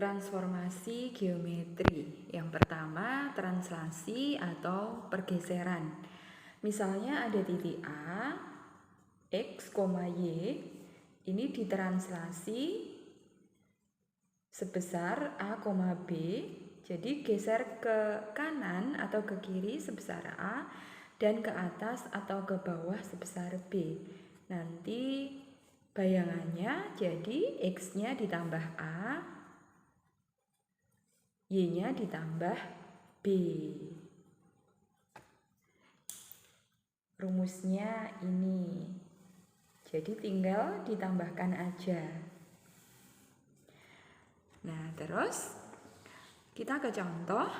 Transformasi geometri. Yang pertama, translasi atau pergeseran. Misalnya ada titik A, X, Y, ini ditranslasi sebesar A, B, jadi geser ke kanan atau ke kiri sebesar A, dan ke atas atau ke bawah sebesar B. Nanti bayangannya jadi X-nya ditambah A, Y-nya ditambah B. Rumusnya ini. Jadi tinggal ditambahkan aja. Nah, terus kita ke contoh.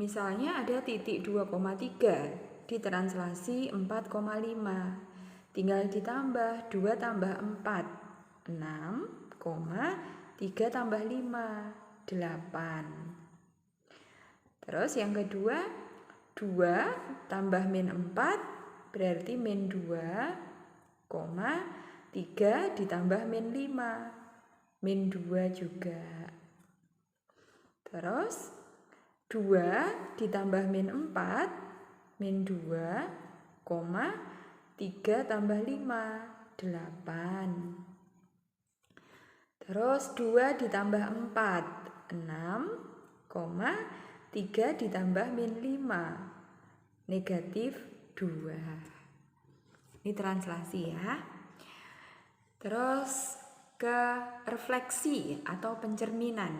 Misalnya ada titik 2,3 ditranslasi 4,5. Tinggal ditambah 2 tambah 4, 6, 3 tambah 5, 8. Terus yang kedua, 2 tambah min 4 berarti min 2, 3 ditambah min 5, min 2 juga. Terus 2 ditambah min 4, min 2, 3 tambah 5, 8. Terus 2 ditambah 4, 6, 3 ditambah min 5, negatif 2. Ini translasi ya. Terus ke refleksi atau pencerminan.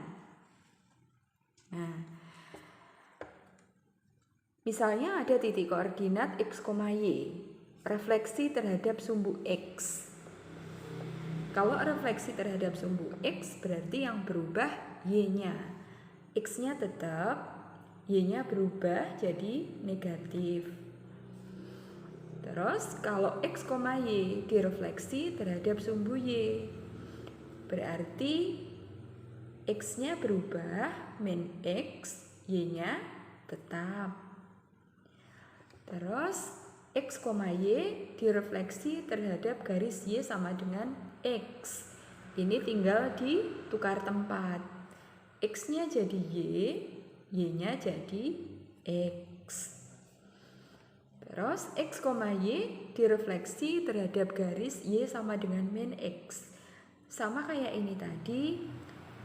Nah, misalnya ada titik koordinat X, Y, refleksi terhadap sumbu X. Kalau refleksi terhadap sumbu X berarti yang berubah Y-nya. X-nya tetap, Y-nya berubah jadi negatif. Terus kalau X, Y direfleksi terhadap sumbu Y, berarti X-nya berubah, min X, Y-nya tetap. Terus X, Y direfleksi terhadap garis Y sama dengan X. Ini tinggal ditukar tempat. X-nya jadi Y, Y-nya jadi X. Terus X, Y direfleksi terhadap garis Y sama dengan min X. Sama kayak ini tadi,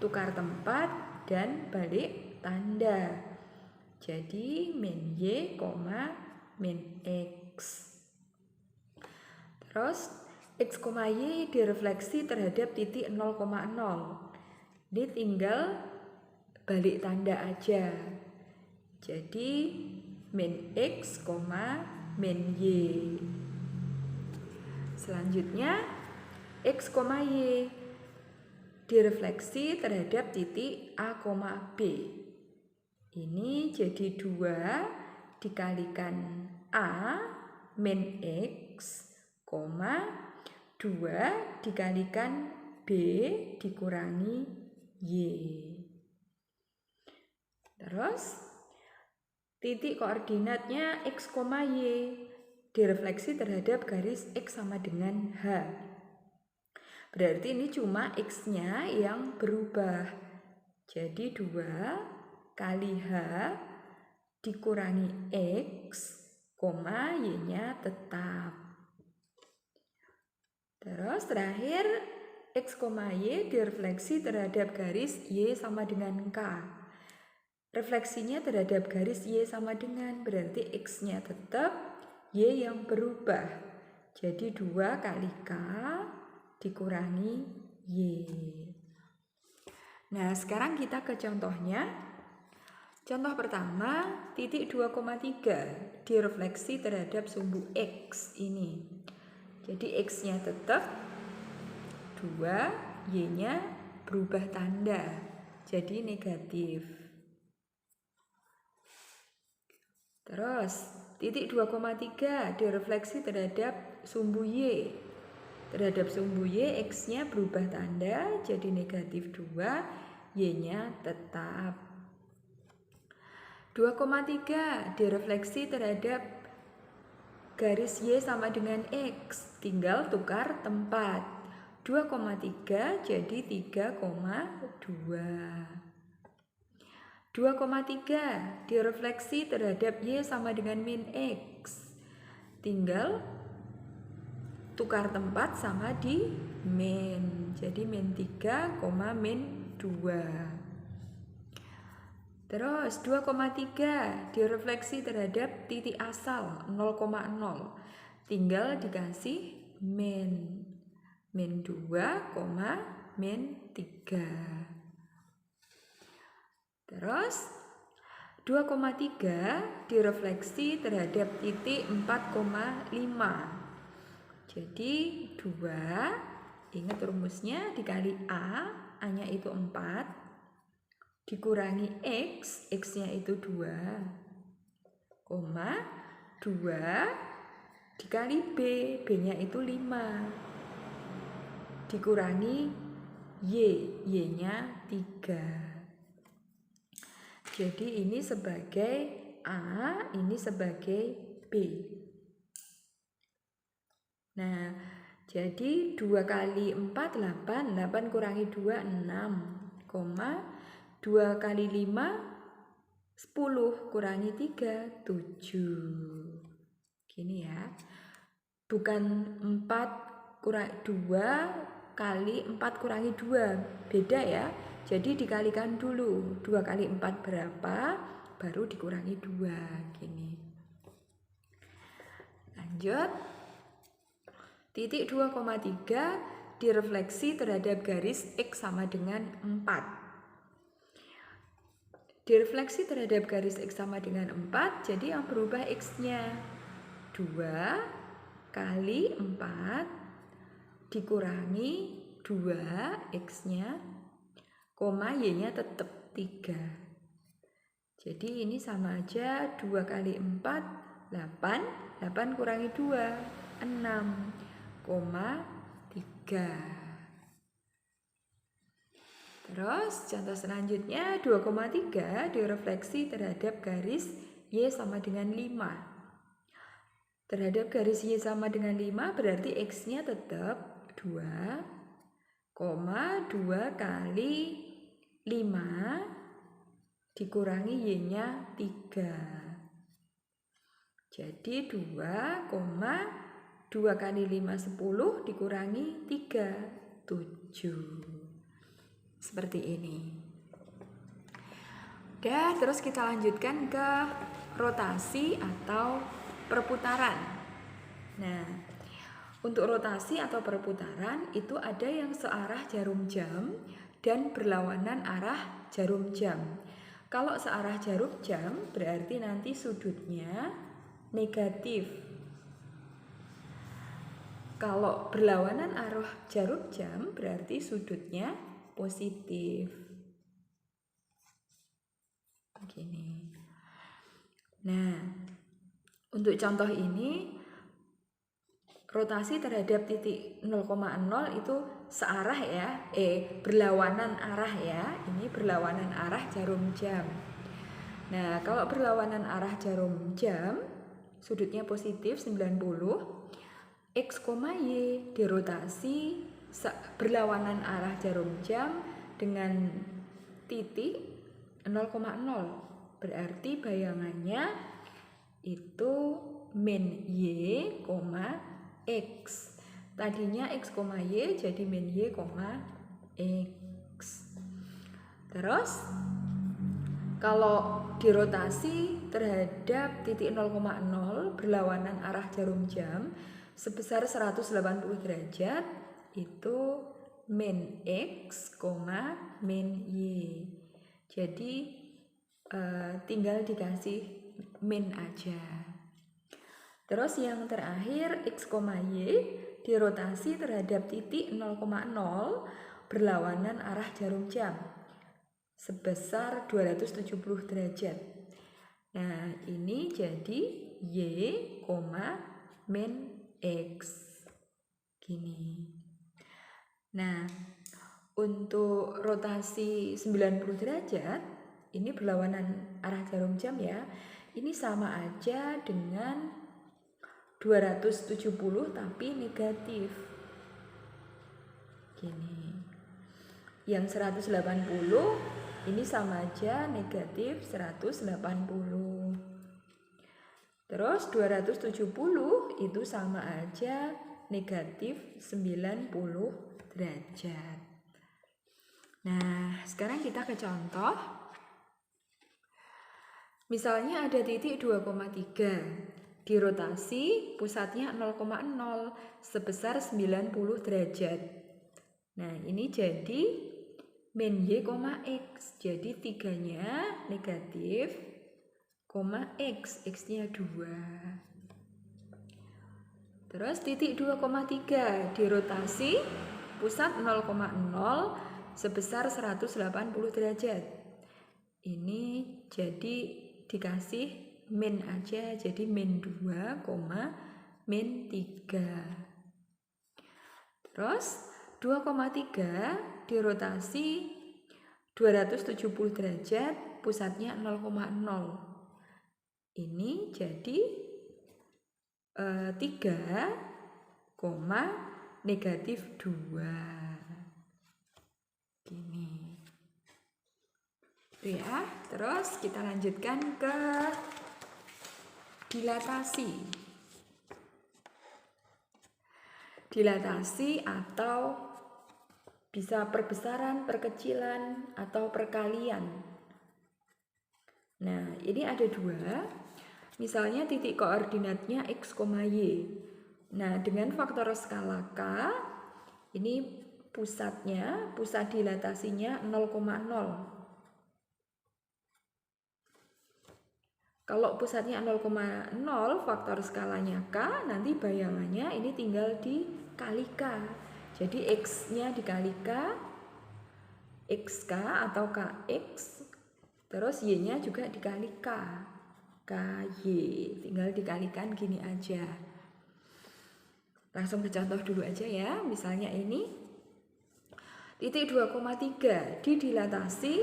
tukar tempat dan balik tanda. Jadi min Y, min X. Terus X, Y direfleksi terhadap titik 0,0. Ini tinggal balik tanda aja. Jadi min X, min Y. Selanjutnya X, Y direfleksi terhadap titik A, B. Ini jadi 2 dikalikan A min X, 2 dikalikan B dikurangi Y. Terus titik koordinatnya X, Y direfleksi terhadap garis X sama dengan H. Berarti ini cuma X-nya yang berubah. Jadi 2 kali H dikurangi X, Y-nya tetap. Terus terakhir X, Y direfleksi terhadap garis Y sama dengan K. Refleksinya terhadap garis Y sama dengan, berarti X-nya tetap, Y yang berubah. Jadi 2 kali K dikurangi Y. Nah, sekarang kita ke contohnya. Contoh pertama, titik 2,3 direfleksi terhadap sumbu X ini. Jadi X-nya tetap, 2, Y-nya berubah tanda, jadi negatif. Terus, titik 2,3 direfleksi terhadap sumbu Y. Terhadap sumbu Y, X-nya berubah tanda, jadi negatif 2, Y-nya tetap. 2,3 direfleksi terhadap garis Y sama dengan X, tinggal tukar tempat. 2,3 jadi 3,2. 2,3 direfleksi terhadap Y sama dengan min X. Tinggal tukar tempat sama di min. Jadi min 3, min 2. Terus 2,3 direfleksi terhadap titik asal 0,0. Tinggal dikasih min 2, min 3. Terus 2,3 direfleksi terhadap titik 4,5. Jadi 2, ingat rumusnya, dikali A-nya itu 4, dikurangi X, X-nya itu 2, 2 dikali B, B-nya itu 5, dikurangi Y, Y-nya 3. Jadi ini sebagai A, ini sebagai B. Nah, jadi 2 kali 4, 8, 8 kurangi 2, 6, 2 kali 5, 10, kurangi 3, 7. Gini ya, bukan 4 kurangi 2 kali 4 kurangi 2, beda ya. Jadi dikalikan dulu, 2 kali 4 berapa, baru dikurangi 2, gini. Lanjut, titik 2,3 direfleksi terhadap garis X sama dengan 4. Direfleksi terhadap garis X sama dengan 4, jadi yang berubah X-nya 2 kali 4 dikurangi 2 X-nya, Y-nya tetap 3. Jadi ini sama aja, 2 kali 4, 8, 8 kurangi 2, 6, 3. Terus contoh selanjutnya 2,3 direfleksi terhadap garis Y sama dengan 5. Terhadap garis Y sama dengan 5 berarti X-nya tetap 2, 2 kali 5 dikurangi Y-nya 3. Jadi 2, 2 kali 5, 10 dikurangi 3, 7. Seperti ini. Udah, terus kita lanjutkan ke rotasi atau perputaran. Nah, untuk rotasi atau perputaran itu ada yang searah jarum jam dan berlawanan arah jarum jam. Kalau searah jarum jam berarti nanti sudutnya negatif. Kalau berlawanan arah jarum jam berarti sudutnya positif. Begini. Nah, untuk contoh ini rotasi terhadap titik 0,0 itu searah ya, berlawanan arah ya. Ini berlawanan arah jarum jam. Nah, kalau berlawanan arah jarum jam, sudutnya positif 90, X, Y dirotasi berlawanan arah jarum jam dengan titik 0,0. Berarti bayangannya itu min Y, X. Tadinya X, Y jadi min Y, X. Terus kalau dirotasi terhadap titik 0,0 berlawanan arah jarum jam sebesar 180 derajat itu min X, min Y. Jadi tinggal dikasih min aja. Terus yang terakhir X, Y dirotasi terhadap titik 0,0 berlawanan arah jarum jam sebesar 270 derajat. Nah, ini jadi Y, min X. Gini. Nah, untuk rotasi 90 derajat ini berlawanan arah jarum jam ya. Ini sama aja dengan 270 tapi negatif. Gini. Yang 180 ini sama aja negatif 180. Terus 270 itu sama aja negatif 90 derajat. Nah, sekarang kita ke contoh. Misalnya ada titik 2,3. Dirotasi pusatnya 0,0 sebesar 90 derajat. Nah, ini jadi min y, x. Jadi 3-nya negatif, x. X-nya 2. Terus titik 2,3 dirotasi pusat 0,0 sebesar 180 derajat. Ini jadi dikasih min aja, jadi min 2, min 3. Terus 2,3 dirotasi 270 derajat, pusatnya 0,0. Ini jadi 3, negatif 2. Gini. Itu ya. Terus kita lanjutkan ke dilatasi. Dilatasi atau bisa perbesaran, perkecilan, atau perkalian. Nah, ini ada 2. Misalnya titik koordinatnya x, y. Nah, dengan faktor skala k, ini pusat dilatasinya 0,0. Kalau pusatnya 0,0, faktor skalanya k, nanti bayangannya ini tinggal dikali k. Jadi x-nya dikali k, xk atau kx, terus y-nya juga dikali k, ky. Tinggal dikalikan gini aja. Langsung ke contoh dulu aja ya. Misalnya ini, titik 2,3 didilatasi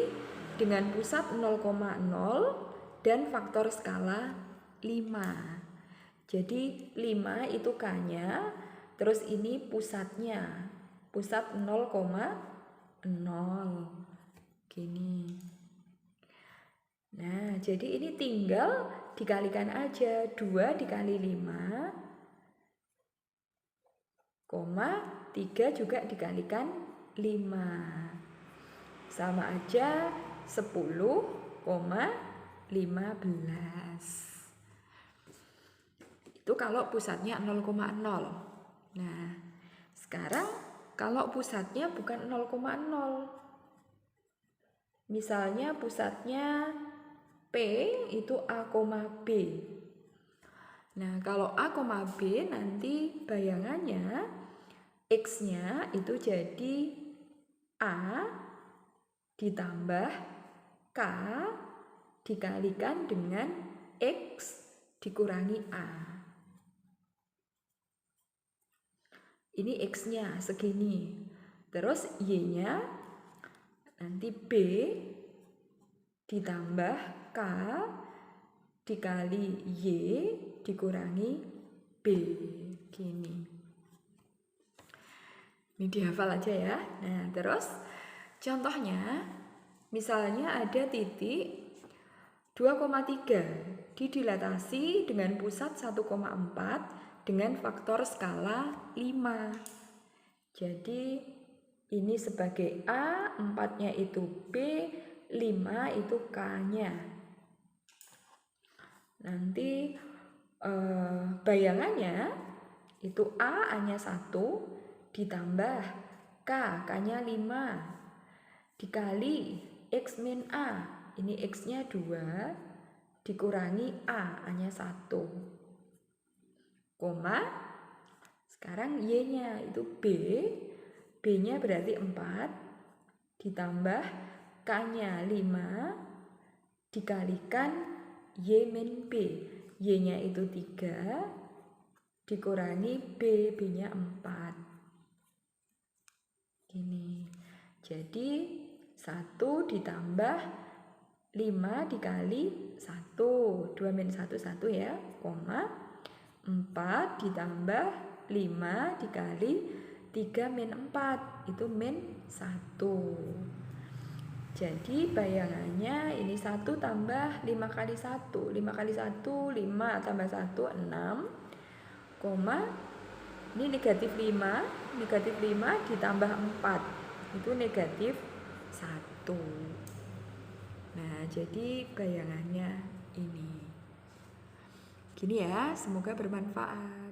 dengan pusat 0,0 dan faktor skala 5. Jadi 5 itu k-nya, terus ini pusatnya, pusat 0,0. Gini. Nah, jadi ini tinggal dikalikan aja. 2 dikali 5, 3 juga dikalikan 5. Sama aja 10,15. Itu kalau pusatnya 0,0. Nah, sekarang kalau pusatnya bukan 0,0. Misalnya pusatnya P itu A, B. Nah, kalau A, B nanti bayangannya X-nya itu jadi A ditambah K dikalikan dengan X dikurangi A. Ini X-nya segini. Terus Y-nya nanti B ditambah K dikali Y dikurangi B. Gini. Ini dihafal aja ya. Nah, terus contohnya misalnya ada titik 2,3 didilatasi dengan pusat 1,4 dengan faktor skala 5. Jadi ini sebagai A, 4-nya itu B, 5 itu K-nya. Nanti bayangannya itu A, A-nya 1 ditambah K, K-nya 5 dikali X min A. Ini X-nya 2 dikurangi A, A-nya 1. Sekarang Y-nya itu B, B-nya berarti 4 ditambah K-nya 5 dikalikan Y min B. Y-nya itu 3 dikurangi B, B-nya 4. Gini. Jadi 1 ditambah 5 dikali 1, 2 min 1, 1 ya, 4 ditambah 5 dikali 3 min 4 itu min 1. Jadi bayangannya ini 1 tambah 5 kali 1. 5 kali 1, 5 tambah 1, 6. Koma, ini negatif 5. Negatif 5 ditambah 4. Itu negatif 1. Nah, jadi bayangannya ini. Gini ya, semoga bermanfaat.